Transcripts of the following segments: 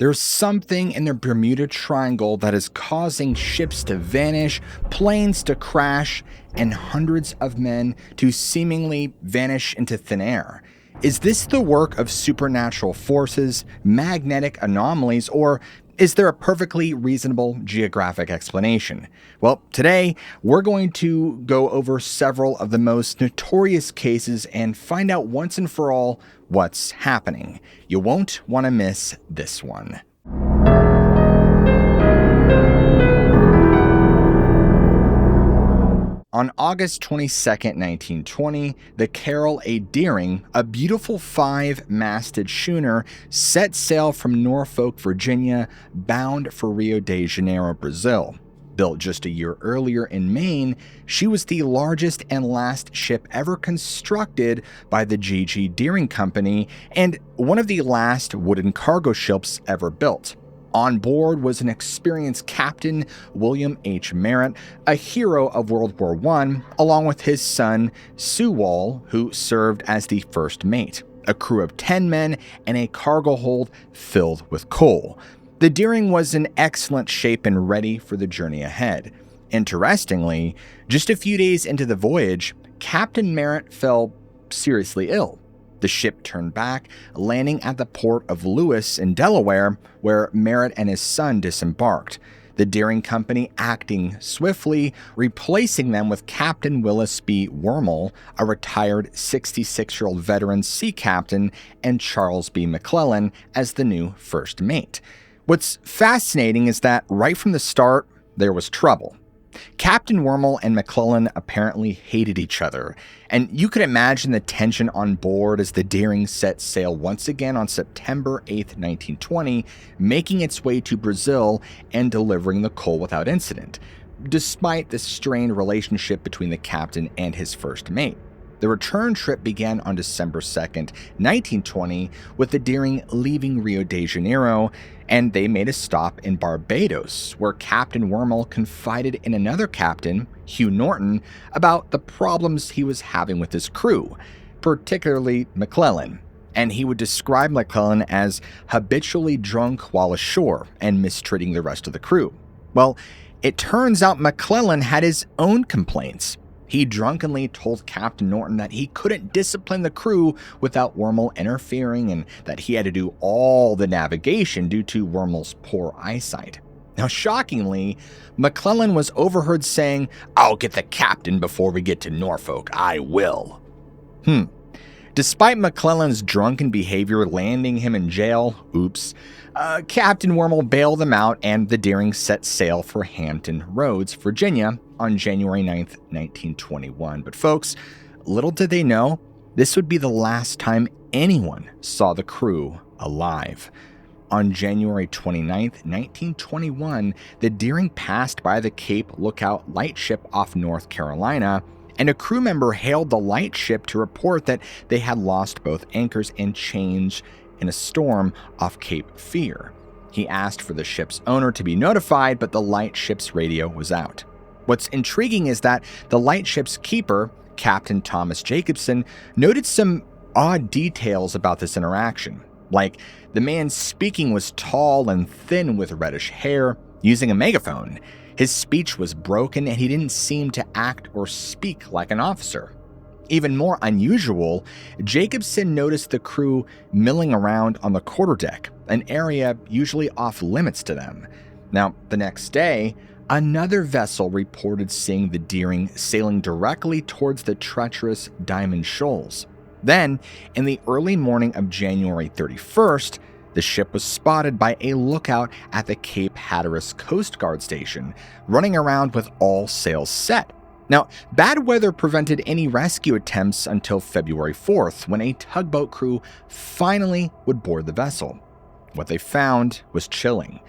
There's something in the Bermuda Triangle that is causing ships to vanish, planes to crash, and hundreds of men to seemingly vanish into thin air. Is this the work of supernatural forces, magnetic anomalies, or is there a perfectly reasonable geographic explanation? Well, today we're going to go over several of the most notorious cases and find out once and for all what's happening. You won't want to miss this one. On August 22nd, 1920, the Carol A. Deering, a beautiful 5-masted schooner, set sail from Norfolk, Virginia, bound for Rio de Janeiro, Brazil. Built just a year earlier in Maine, she was the largest and last ship ever constructed by the G.G. Deering Company and one of the last wooden cargo ships ever built. On board was an experienced captain, William H. Merritt, a hero of World War I, along with his son, Sewall, who served as the first mate, a crew of 10 men, and a cargo hold filled with coal. The Deering was in excellent shape and ready for the journey ahead. Interestingly, just a few days into the voyage, Captain Merritt fell seriously ill. The ship turned back, landing at the port of Lewis in Delaware, where Merritt and his son disembarked. The Deering Company acting swiftly, replacing them with Captain Willis B. Wormel, a retired 66-year-old veteran sea captain, and Charles B. McClellan as the new first mate. What's fascinating is that right from the start, there was trouble. Captain Wormel and McClellan apparently hated each other, and you could imagine the tension on board as the Deering set sail once again on September 8, 1920, making its way to Brazil and delivering the coal without incident, despite the strained relationship between the captain and his first mate. The return trip began on December 2nd, 1920, with the Deering leaving Rio de Janeiro, and they made a stop in Barbados, where Captain Wormel confided in another captain, Hugh Norton, about the problems he was having with his crew, particularly McClellan. And he would describe McClellan as habitually drunk while ashore and mistreating the rest of the crew. Well, it turns out McClellan had his own complaints. He drunkenly told Captain Norton that he couldn't discipline the crew without Wormel interfering and that he had to do all the navigation due to Wormel's poor eyesight. Now, shockingly, McClellan was overheard saying, "I'll get the captain before we get to Norfolk. I will." Despite McClellan's drunken behavior landing him in jail, Captain Wormel bailed them out and the Deering set sail for Hampton Roads, Virginia on January 9th, 1921. But folks, little did they know, this would be the last time anyone saw the crew alive. On January 29th, 1921, the Deering passed by the Cape Lookout lightship off North Carolina, and a crew member hailed the lightship to report that they had lost both anchors and chains in a storm off Cape Fear. He asked for the ship's owner to be notified, but the lightship's radio was out. What's intriguing is that the lightship's keeper, Captain Thomas Jacobson, noted some odd details about this interaction. Like, the man speaking was tall and thin with reddish hair, using a megaphone. His speech was broken and he didn't seem to act or speak like an officer. Even more unusual, Jacobson noticed the crew milling around on the quarterdeck, an area usually off limits to them. Now, the next day, another vessel reported seeing the Deering sailing directly towards the treacherous Diamond Shoals. Then, in the early morning of January 31st, the ship was spotted by a lookout at the Cape Hatteras Coast Guard station, running around with all sails set. Now, bad weather prevented any rescue attempts until February 4th, when a tugboat crew finally would board the vessel. What they found was chilling.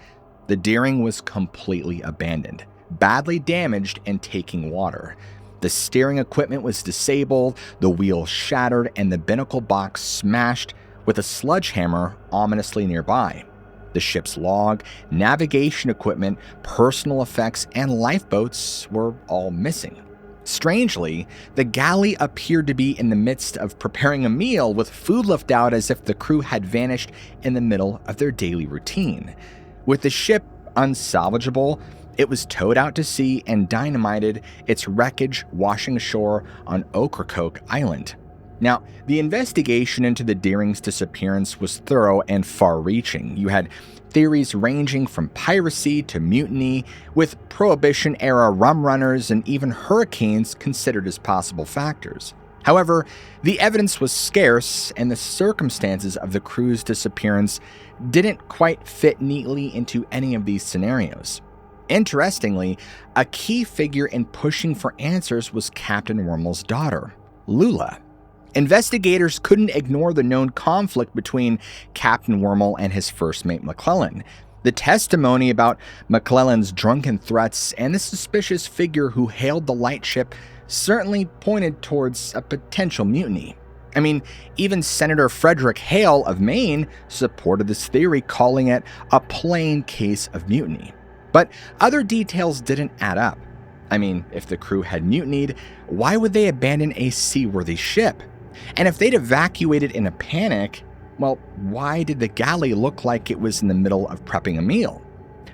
The Deering was completely abandoned, badly damaged and taking water. The steering equipment was disabled, the wheel shattered, and the binnacle box smashed, with a sledgehammer ominously nearby. The ship's log, navigation equipment, personal effects, and lifeboats were all missing. Strangely, the galley appeared to be in the midst of preparing a meal with food left out as if the crew had vanished in the middle of their daily routine. With the ship unsalvageable, it was towed out to sea and dynamited, its wreckage washing ashore on Ocracoke Island. Now, the investigation into the Deering's disappearance was thorough and far-reaching. You had theories ranging from piracy to mutiny, with Prohibition-era rum runners and even hurricanes considered as possible factors. However, the evidence was scarce, and the circumstances of the crew's disappearance didn't quite fit neatly into any of these scenarios. Interestingly, a key figure in pushing for answers was Captain Wormel's daughter, Lula. Investigators couldn't ignore the known conflict between Captain Wormel and his first mate McClellan. The testimony about McClellan's drunken threats and the suspicious figure who hailed the lightship certainly pointed towards a potential mutiny. I mean, even Senator Frederick Hale of Maine supported this theory, calling it a plain case of mutiny. But other details didn't add up. I mean, if the crew had mutinied, why would they abandon a seaworthy ship? And if they'd evacuated in a panic, well, why did the galley look like it was in the middle of prepping a meal?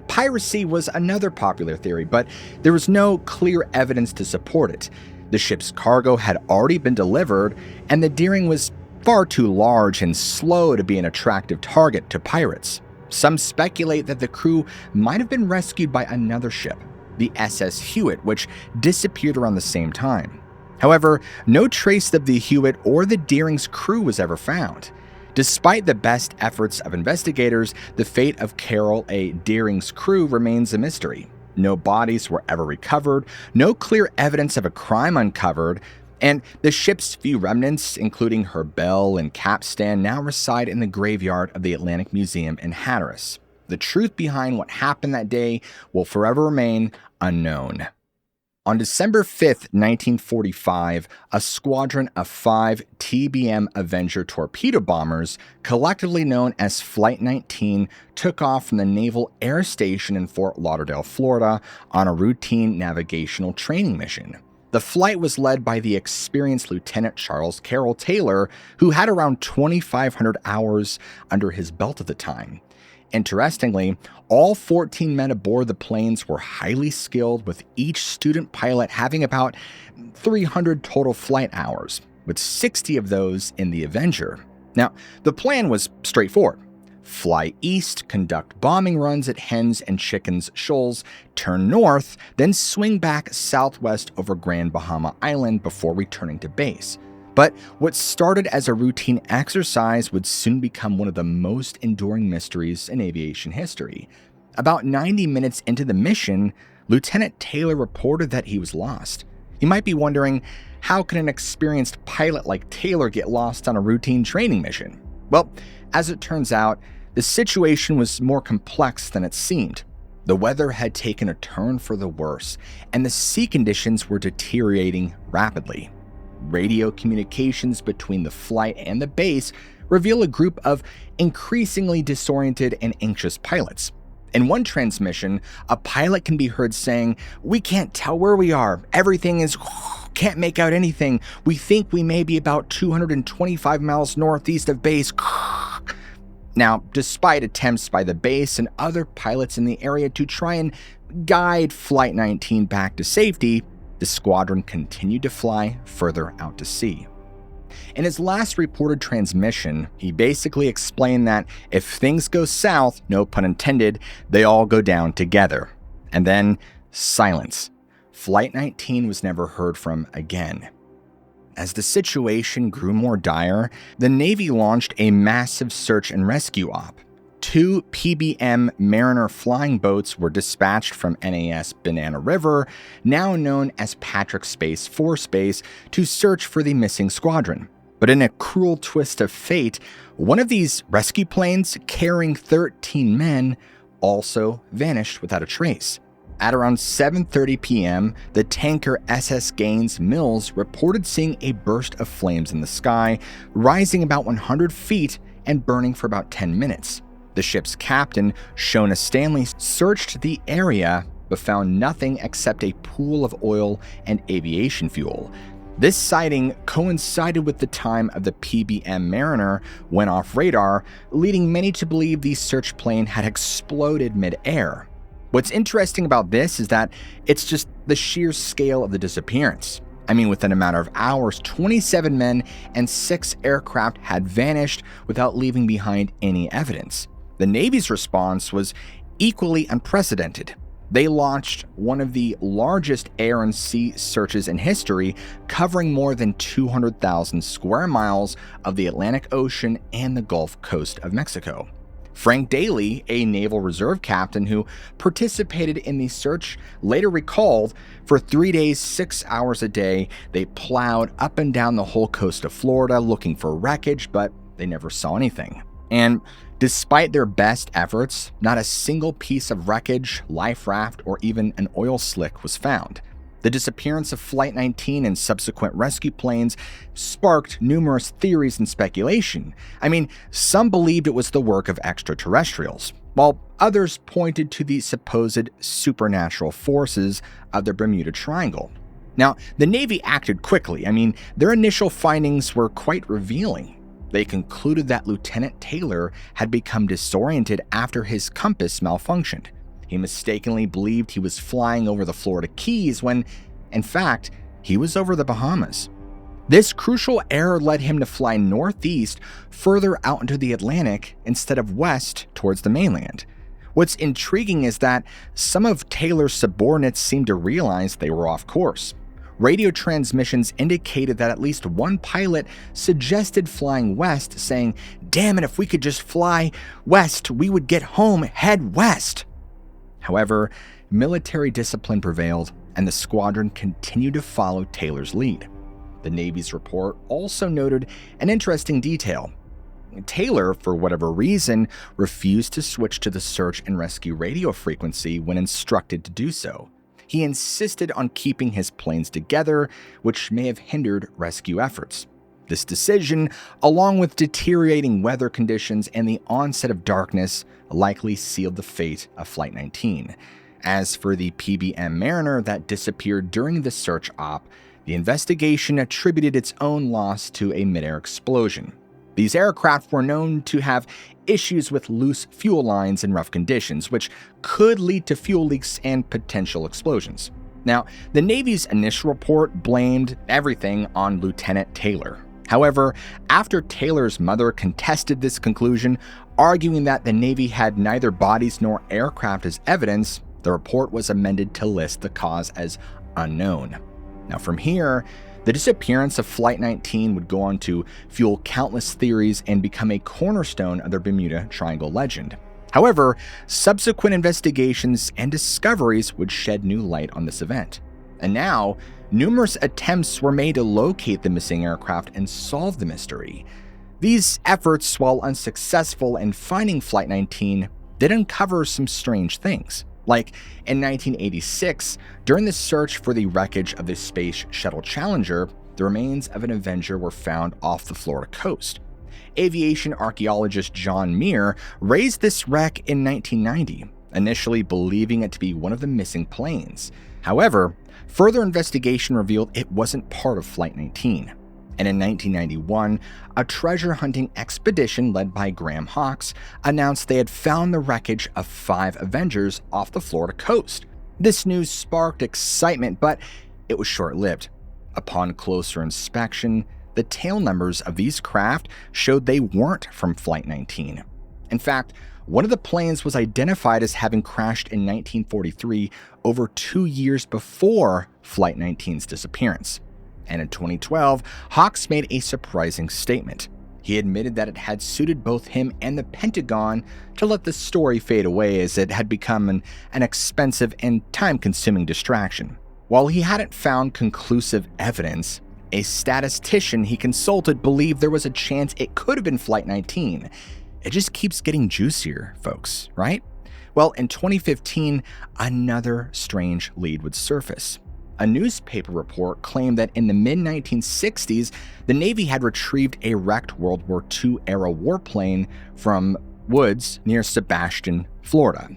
Piracy was another popular theory, but there was no clear evidence to support it. The ship's cargo had already been delivered, and the Deering was far too large and slow to be an attractive target to pirates. Some speculate that the crew might have been rescued by another ship, the SS Hewitt, which disappeared around the same time. However, no trace of the Hewitt or the Deering's crew was ever found. Despite the best efforts of investigators, the fate of Carol A. Deering's crew remains a mystery. No bodies were ever recovered, no clear evidence of a crime uncovered, and the ship's few remnants, including her bell and capstan, now reside in the graveyard of the Atlantic Museum in Hatteras. The truth behind what happened that day will forever remain unknown. On December 5th, 1945, a squadron of 5 TBM Avenger torpedo bombers, collectively known as Flight 19, took off from the Naval Air Station in Fort Lauderdale, Florida, on a routine navigational training mission. The flight was led by the experienced Lieutenant Charles Carroll Taylor, who had around 2,500 hours under his belt at the time. Interestingly, all 14 men aboard the planes were highly skilled, with each student pilot having about 300 total flight hours, with 60 of those in the Avenger. Now, the plan was straightforward. Fly east, conduct bombing runs at Hens and Chickens Shoals, turn north, then swing back southwest over Grand Bahama Island before returning to base. But what started as a routine exercise would soon become one of the most enduring mysteries in aviation history. About 90 minutes into the mission, Lieutenant Taylor reported that he was lost. You might be wondering, how can an experienced pilot like Taylor get lost on a routine training mission? Well, as it turns out, the situation was more complex than it seemed. The weather had taken a turn for the worse, and the sea conditions were deteriorating rapidly. Radio communications between the flight and the base reveal a group of increasingly disoriented and anxious pilots. In one transmission, a pilot can be heard saying, "We can't tell where we are. Everything is... can't make out anything. We think we may be about 225 miles northeast of base." Now, despite attempts by the base and other pilots in the area to try and guide Flight 19 back to safety, the squadron continued to fly further out to sea. In his last reported transmission, he basically explained that if things go south, no pun intended, they all go down together. And then, silence. Flight 19 was never heard from again. As the situation grew more dire, the Navy launched a massive search and rescue op. 2 PBM Mariner flying boats were dispatched from NAS Banana River, now known as Patrick Space Force Base, to search for the missing squadron. But in a cruel twist of fate, one of these rescue planes, carrying 13 men, also vanished without a trace. At around 7:30 p.m., the tanker SS Gaines Mills reported seeing a burst of flames in the sky, rising about 100 feet and burning for about 10 minutes. The ship's captain, Shona Stanley, searched the area but found nothing except a pool of oil and aviation fuel. This sighting coincided with the time of the PBM Mariner went off radar, leading many to believe the search plane had exploded mid-air. What's interesting about this is that it's just the sheer scale of the disappearance. I mean, within a matter of hours, 27 men and 6 aircraft had vanished without leaving behind any evidence. The Navy's response was equally unprecedented. They launched one of the largest air and sea searches in history, covering more than 200,000 square miles of the Atlantic Ocean and the Gulf Coast of Mexico. Frank Daly, a Naval Reserve captain who participated in the search, later recalled, for 3 days, 6 hours a day, they plowed up and down the whole coast of Florida looking for wreckage, but they never saw anything. And despite their best efforts, not a single piece of wreckage, life raft, or even an oil slick was found. The disappearance of Flight 19 and subsequent rescue planes sparked numerous theories and speculation. I mean, some believed it was the work of extraterrestrials, while others pointed to the supposed supernatural forces of the Bermuda Triangle. Now, the Navy acted quickly. I mean, their initial findings were quite revealing. They concluded that Lieutenant Taylor had become disoriented after his compass malfunctioned. He mistakenly believed he was flying over the Florida Keys when, in fact, he was over the Bahamas. This crucial error led him to fly northeast further out into the Atlantic instead of west towards the mainland. What's intriguing is that some of Taylor's subordinates seemed to realize they were off course. Radio transmissions indicated that at least one pilot suggested flying west, saying, "Damn it, if we could just fly west, we would get home, head west." However, military discipline prevailed, and the squadron continued to follow Taylor's lead. The Navy's report also noted an interesting detail. Taylor, for whatever reason, refused to switch to the search and rescue radio frequency when instructed to do so. He insisted on keeping his planes together, which may have hindered rescue efforts. This decision, along with deteriorating weather conditions and the onset of darkness, likely sealed the fate of Flight 19. As for the PBM Mariner that disappeared during the search op, the investigation attributed its own loss to a mid-air explosion. These aircraft were known to have issues with loose fuel lines in rough conditions, which could lead to fuel leaks and potential explosions. Now, the Navy's initial report blamed everything on Lieutenant Taylor. However, after Taylor's mother contested this conclusion, arguing that the Navy had neither bodies nor aircraft as evidence, the report was amended to list the cause as unknown. Now, from here, the disappearance of Flight 19 would go on to fuel countless theories and become a cornerstone of the Bermuda Triangle legend. However, subsequent investigations and discoveries would shed new light on this event. And now, numerous attempts were made to locate the missing aircraft and solve the mystery. These efforts, while unsuccessful in finding Flight 19, did uncover some strange things. Like in 1986, during the search for the wreckage of the Space Shuttle Challenger, the remains of an Avenger were found off the Florida coast. Aviation archaeologist John Muir raised this wreck in 1990, initially believing it to be one of the missing planes. However, further investigation revealed it wasn't part of Flight 19. And in 1991, a treasure hunting expedition led by Graham Hawkes announced they had found the wreckage of 5 Avengers off the Florida coast. This news sparked excitement, but it was short-lived. Upon closer inspection, the tail numbers of these craft showed they weren't from Flight 19. In fact, one of the planes was identified as having crashed in 1943, over 2 years before Flight 19's disappearance. And in 2012, Hawkes made a surprising statement. He admitted that it had suited both him and the Pentagon to let the story fade away, as it had become an expensive and time-consuming distraction. While he hadn't found conclusive evidence, a statistician he consulted believed there was a chance it could have been Flight 19. It just keeps getting juicier, folks, right? Well, in 2015, another strange lead would surface. A newspaper report claimed that in the mid-1960s, the Navy had retrieved a wrecked World War II-era warplane from woods near Sebastian, Florida.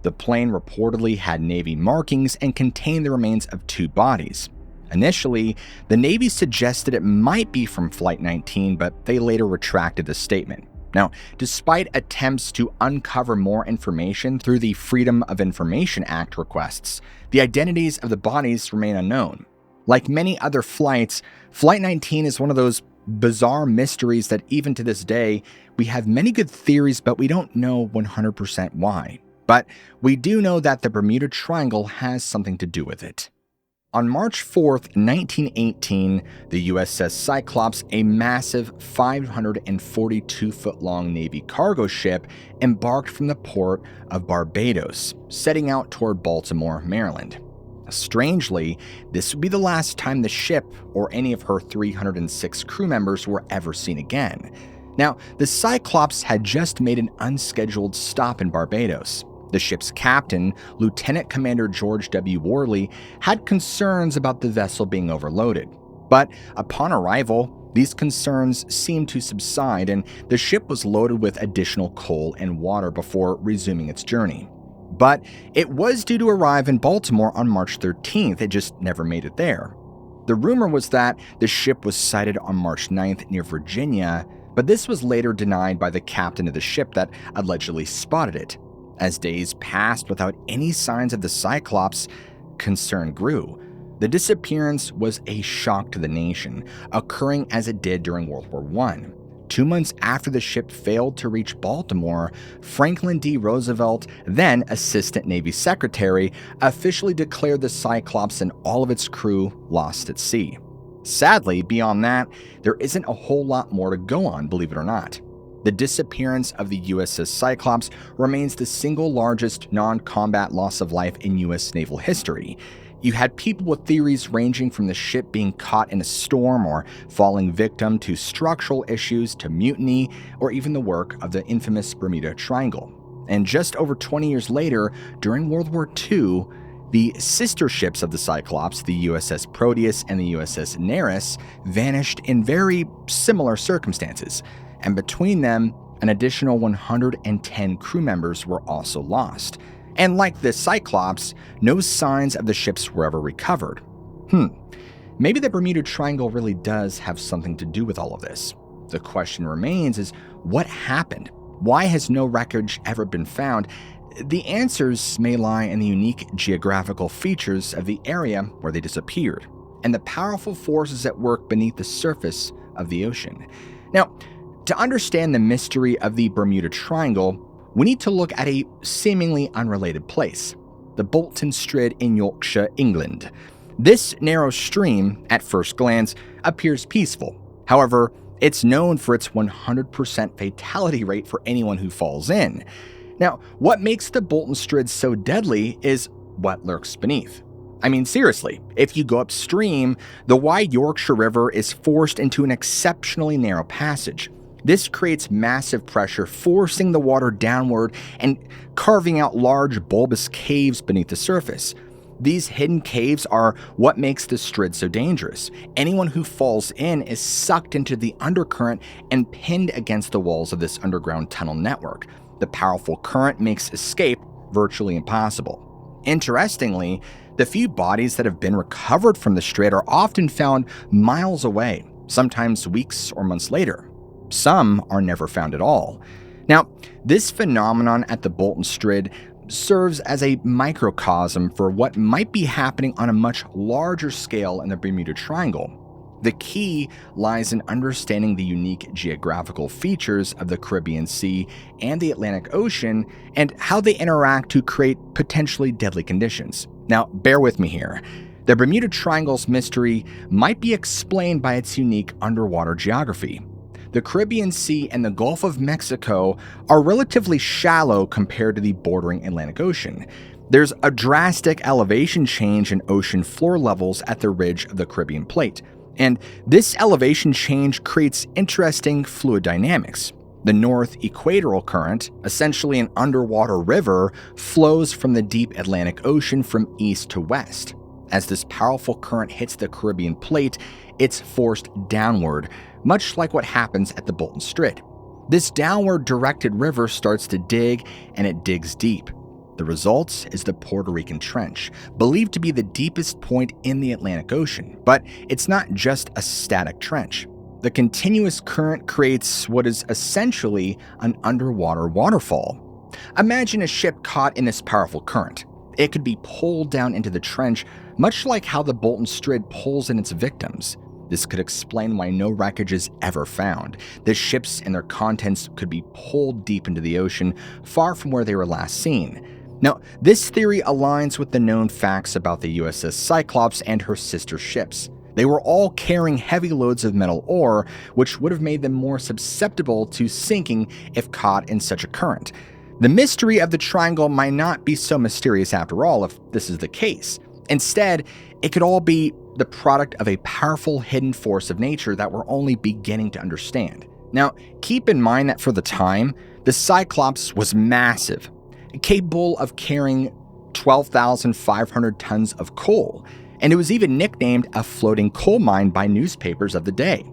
The plane reportedly had Navy markings and contained the remains of 2 bodies. Initially, the Navy suggested it might be from Flight 19, but they later retracted the statement. Now, despite attempts to uncover more information through the Freedom of Information Act requests, the identities of the bodies remain unknown. Like many other flights, Flight 19 is one of those bizarre mysteries that even to this day, we have many good theories, but we don't know 100% why. But we do know that the Bermuda Triangle has something to do with it. On March 4th, 1918, the USS Cyclops, a massive 542-foot-long Navy cargo ship, embarked from the port of Barbados, setting out toward Baltimore, Maryland. Strangely, this would be the last time the ship or any of her 306 crew members were ever seen again. Now, the Cyclops had just made an unscheduled stop in Barbados. The ship's captain, Lieutenant Commander George W. Worley, had concerns about the vessel being overloaded. But upon arrival, these concerns seemed to subside and the ship was loaded with additional coal and water before resuming its journey. But it was due to arrive in Baltimore on March 13th, it just never made it there. The rumor was that the ship was sighted on March 9th near Virginia, but this was later denied by the captain of the ship that allegedly spotted it. As days passed without any signs of the Cyclops, concern grew. The disappearance was a shock to the nation, occurring as it did during World War I. 2 months after the ship failed to reach Baltimore, Franklin D. Roosevelt, then Assistant Navy Secretary, officially declared the Cyclops and all of its crew lost at sea. Sadly, beyond that, there isn't a whole lot more to go on, believe it or not. The disappearance of the USS Cyclops remains the single largest non-combat loss of life in U.S. naval history. You had people with theories ranging from the ship being caught in a storm or falling victim to structural issues to mutiny or even the work of the infamous Bermuda Triangle. And just over 20 years later, during World War II, the sister ships of the Cyclops, the USS Proteus and the USS Nereus, vanished in very similar circumstances. And between them, an additional 110 crew members were also lost. And like the Cyclops, no signs of the ships were ever recovered. Maybe the Bermuda Triangle really does have something to do with all of this. The question remains is, what happened? Why has no wreckage ever been found? The answers may lie in the unique geographical features of the area where they disappeared, and the powerful forces at work beneath the surface of the ocean. Now, to understand the mystery of the Bermuda Triangle, we need to look at a seemingly unrelated place, the Bolton Strid in Yorkshire, England. This narrow stream, at first glance, appears peaceful. However, it's known for its 100% fatality rate for anyone who falls in. Now, what makes the Bolton Strid so deadly is what lurks beneath. I mean, seriously, if you go upstream, the wide Yorkshire River is forced into an exceptionally narrow passage. This creates massive pressure, forcing the water downward and carving out large bulbous caves beneath the surface. These hidden caves are what makes the Strid so dangerous. Anyone who falls in is sucked into the undercurrent and pinned against the walls of this underground tunnel network. The powerful current makes escape virtually impossible. Interestingly, the few bodies that have been recovered from the Strid are often found miles away, sometimes weeks or months later. Some are never found at all. Now, this phenomenon at the Bolton Strid serves as a microcosm for what might be happening on a much larger scale in the Bermuda Triangle. The key lies in understanding the unique geographical features of the Caribbean Sea and the Atlantic Ocean and how they interact to create potentially deadly conditions. Now, bear with me here. The Bermuda Triangle's mystery might be explained by its unique underwater geography. The Caribbean Sea and the Gulf of Mexico are relatively shallow compared to the bordering Atlantic Ocean. There's a drastic elevation change in ocean floor levels at the ridge of the Caribbean plate, and this elevation change creates interesting fluid dynamics. The North Equatorial Current, essentially an underwater river, flows from the deep Atlantic Ocean from east to west. As this powerful current hits the Caribbean plate, it's forced downward, much like what happens at the Bolton Strid. This downward directed river starts to dig, and it digs deep. The result is the Puerto Rican Trench, believed to be the deepest point in the Atlantic Ocean. But it's not just a static trench. The continuous current creates what is essentially an underwater waterfall. Imagine a ship caught in this powerful current. It could be pulled down into the trench, much like how the Bolton Strid pulls in its victims. This could explain why no wreckage is ever found. The ships and their contents could be pulled deep into the ocean, far from where they were last seen. Now, this theory aligns with the known facts about the USS Cyclops and her sister ships. They were all carrying heavy loads of metal ore, which would have made them more susceptible to sinking if caught in such a current. The mystery of the triangle might not be so mysterious after all if this is the case. Instead, it could all be the product of a powerful hidden force of nature that we're only beginning to understand. Now, keep in mind that for the time, the Cyclops was massive, capable of carrying 12,500 tons of coal, and it was even nicknamed a floating coal mine by newspapers of the day.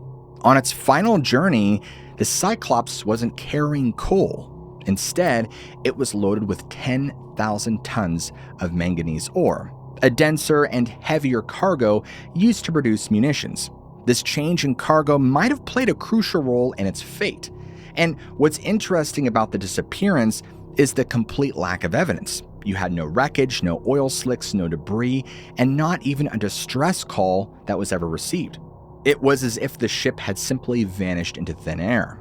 On its final journey, the Cyclops wasn't carrying coal. Instead, it was loaded with 10,000 tons of manganese ore, a denser and heavier cargo used to produce munitions. This change in cargo might have played a crucial role in its fate. And what's interesting about the disappearance is the complete lack of evidence. You had no wreckage, no oil slicks, no debris, and not even a distress call that was ever received. It was as if the ship had simply vanished into thin air.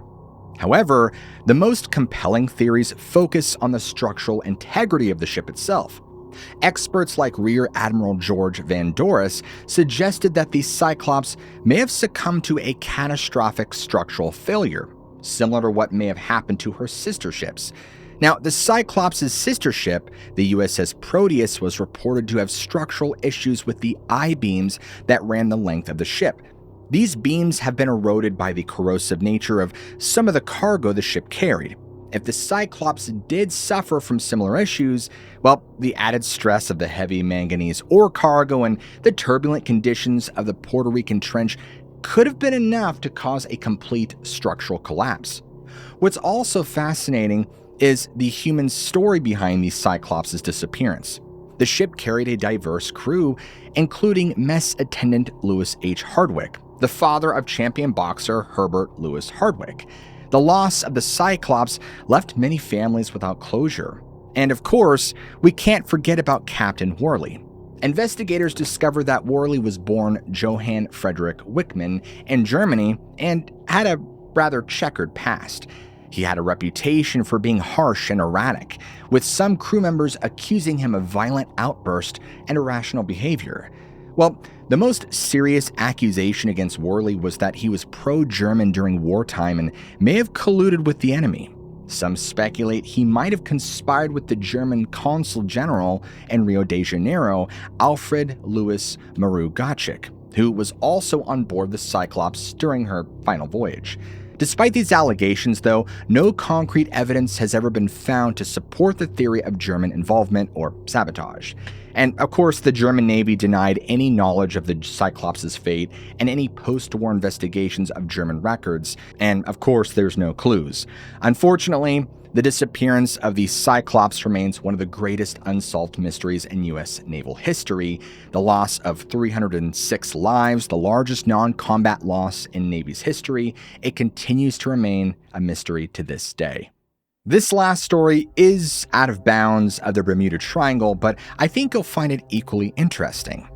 However, the most compelling theories focus on the structural integrity of the ship itself. Experts like Rear Admiral George Van Doris suggested that the Cyclops may have succumbed to a catastrophic structural failure, similar to what may have happened to her sister ships. Now, the Cyclops' sister ship, the USS Proteus, was reported to have structural issues with the I-beams that ran the length of the ship. These beams have been eroded by the corrosive nature of some of the cargo the ship carried. If the Cyclops did suffer from similar issues, well, the added stress of the heavy manganese ore cargo and the turbulent conditions of the Puerto Rican Trench could have been enough to cause a complete structural collapse. What's also fascinating is the human story behind the Cyclops' disappearance. The ship carried a diverse crew, including mess attendant Lewis H. Hardwick, the father of champion boxer Herbert Lewis Hardwick. The loss of the Cyclops left many families without closure. And of course, we can't forget about Captain Worley. Investigators discovered that Worley was born Johann Friedrich Wickman in Germany and had a rather checkered past. He had a reputation for being harsh and erratic, with some crew members accusing him of violent outbursts and irrational behavior. Well, the most serious accusation against Worley was that he was pro-German during wartime and may have colluded with the enemy. Some speculate he might have conspired with the German consul general in Rio de Janeiro, Alfred Louis Maru Gotchik, who was also on board the Cyclops during her final voyage. Despite these allegations, though, no concrete evidence has ever been found to support the theory of German involvement or sabotage. And of course, the German Navy denied any knowledge of the Cyclops' fate and any post-war investigations of German records, and of course, there's no clues. Unfortunately, the disappearance of the Cyclops remains one of the greatest unsolved mysteries in U.S. naval history. The loss of 306 lives, the largest non-combat loss in Navy's history, it continues to remain a mystery to this day. This last story is out of bounds of the Bermuda Triangle, but I think you'll find it equally interesting.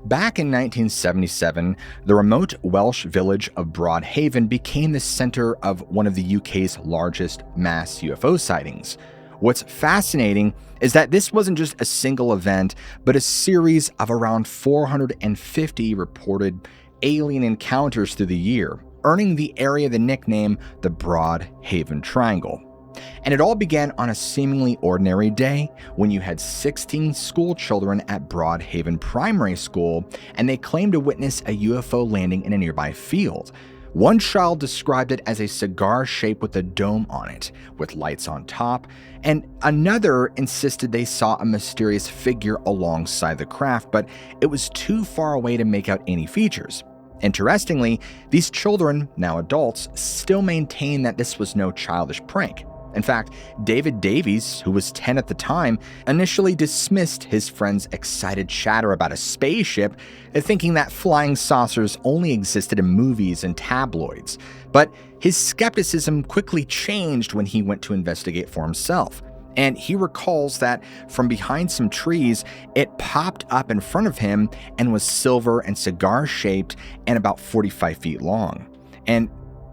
Back in 1977, the remote Welsh village of Broadhaven became the center of one of the UK's largest mass UFO sightings. What's fascinating is that this wasn't just a single event, but a series of around 450 reported alien encounters through the year, earning the area the nickname the Broadhaven Triangle. And it all began on a seemingly ordinary day when you had 16 school children at Broadhaven Primary School, and they claimed to witness a UFO landing in a nearby field. One child described it as a cigar shape with a dome on it, with lights on top, and another insisted they saw a mysterious figure alongside the craft, but it was too far away to make out any features. Interestingly, these children, now adults, still maintain that this was no childish prank. In fact, David Davies, who was 10 at the time, initially dismissed his friend's excited chatter about a spaceship, thinking that flying saucers only existed in movies and tabloids. But his skepticism quickly changed when he went to investigate for himself. And he recalls that from behind some trees, it popped up in front of him and was silver and cigar-shaped and about 45 feet long. And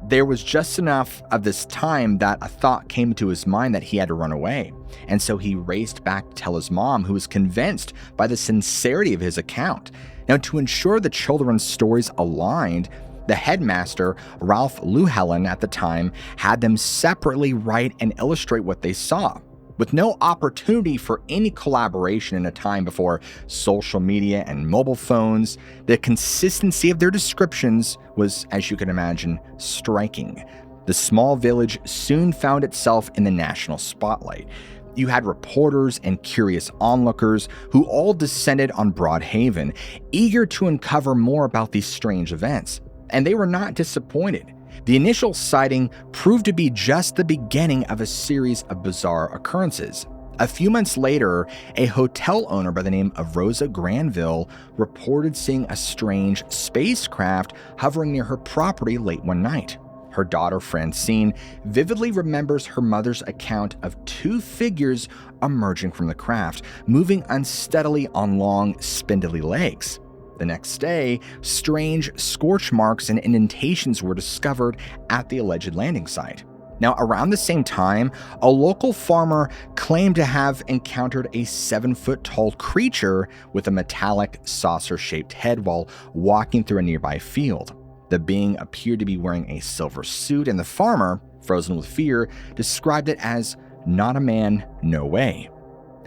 there was just enough of this time that a thought came to his mind that he had to run away. And so he raced back to tell his mom, who was convinced by the sincerity of his account. Now, to ensure the children's stories aligned, the headmaster, Ralph Llewellyn at the time, had them separately write and illustrate what they saw. With no opportunity for any collaboration in a time before social media and mobile phones, the consistency of their descriptions was, as you can imagine, striking. The small village soon found itself in the national spotlight. You had reporters and curious onlookers who all descended on Broadhaven, eager to uncover more about these strange events. And they were not disappointed. The initial sighting proved to be just the beginning of a series of bizarre occurrences. A few months later, a hotel owner by the name of Rosa Granville reported seeing a strange spacecraft hovering near her property late one night. Her daughter Francine vividly remembers her mother's account of two figures emerging from the craft, moving unsteadily on long, spindly legs. The next day, strange scorch marks and indentations were discovered at the alleged landing site. Now, around the same time, a local farmer claimed to have encountered a 7-foot-tall creature with a metallic saucer-shaped head while walking through a nearby field. The being appeared to be wearing a silver suit, and the farmer, frozen with fear, described it as "not a man, no way."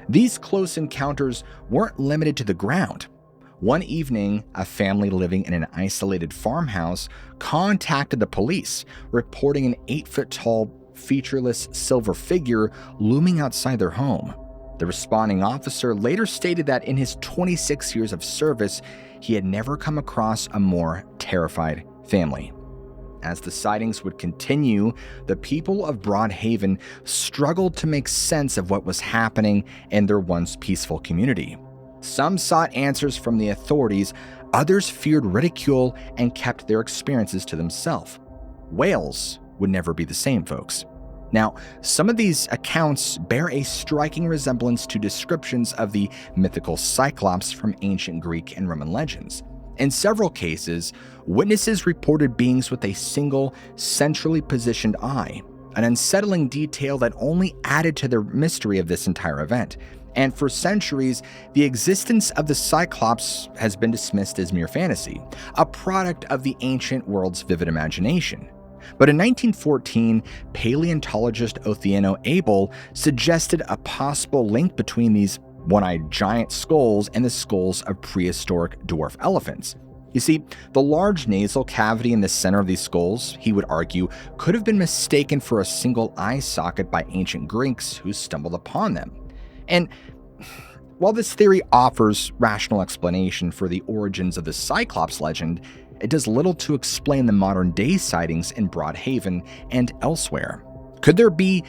These close encounters weren't limited to the ground. One evening, a family living in an isolated farmhouse contacted the police, reporting an 8-foot-tall, featureless silver figure looming outside their home. The responding officer later stated that in his 26 years of service, he had never come across a more terrified family. As the sightings would continue, the people of Broadhaven struggled to make sense of what was happening in their once peaceful community. Some sought answers from the authorities, others feared ridicule and kept their experiences to themselves. Wales would never be the same, folks. Now, some of these accounts bear a striking resemblance to descriptions of the mythical Cyclops from ancient Greek and Roman legends. In several cases, witnesses reported beings with a single, centrally positioned eye, an unsettling detail that only added to the mystery of this entire event. And for centuries, the existence of the Cyclops has been dismissed as mere fantasy, a product of the ancient world's vivid imagination. But in 1914, paleontologist Otheano Abel suggested a possible link between these one-eyed giant skulls and the skulls of prehistoric dwarf elephants. You see, the large nasal cavity in the center of these skulls, he would argue, could have been mistaken for a single eye socket by ancient Greeks who stumbled upon them. And while this theory offers rational explanation for the origins of the Cyclops legend, it does little to explain the modern-day sightings in Broadhaven and elsewhere. Could there be,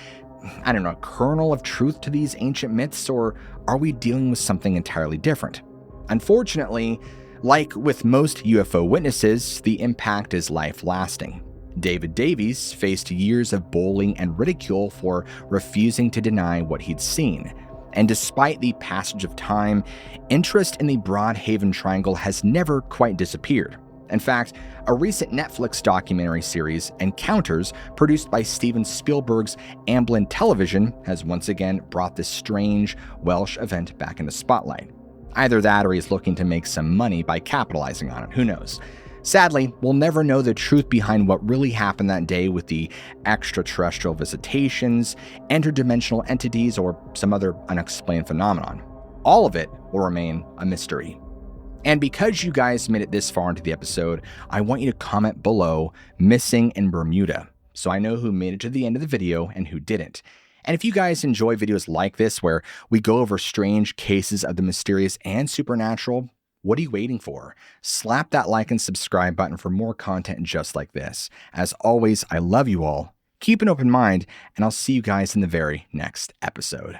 a kernel of truth to these ancient myths, or are we dealing with something entirely different? Unfortunately, like with most UFO witnesses, the impact is life-lasting. David Davies faced years of bullying and ridicule for refusing to deny what he'd seen. And despite the passage of time, interest in the Broadhaven Triangle has never quite disappeared. In fact, a recent Netflix documentary series, Encounters, produced by Steven Spielberg's Amblin Television, has once again brought this strange Welsh event back into spotlight. Either that or he's looking to make some money by capitalizing on it, who knows? Sadly, we'll never know the truth behind what really happened that day with the extraterrestrial visitations, interdimensional entities, or some other unexplained phenomenon. All of it will remain a mystery. And because you guys made it this far into the episode, I want you to comment below "missing in Bermuda," so I know who made it to the end of the video and who didn't. And if you guys enjoy videos like this where we go over strange cases of the mysterious and supernatural, what are you waiting for? Slap that like and subscribe button for more content just like this. As always, I love you all. Keep an open mind, and I'll see you guys in the very next episode.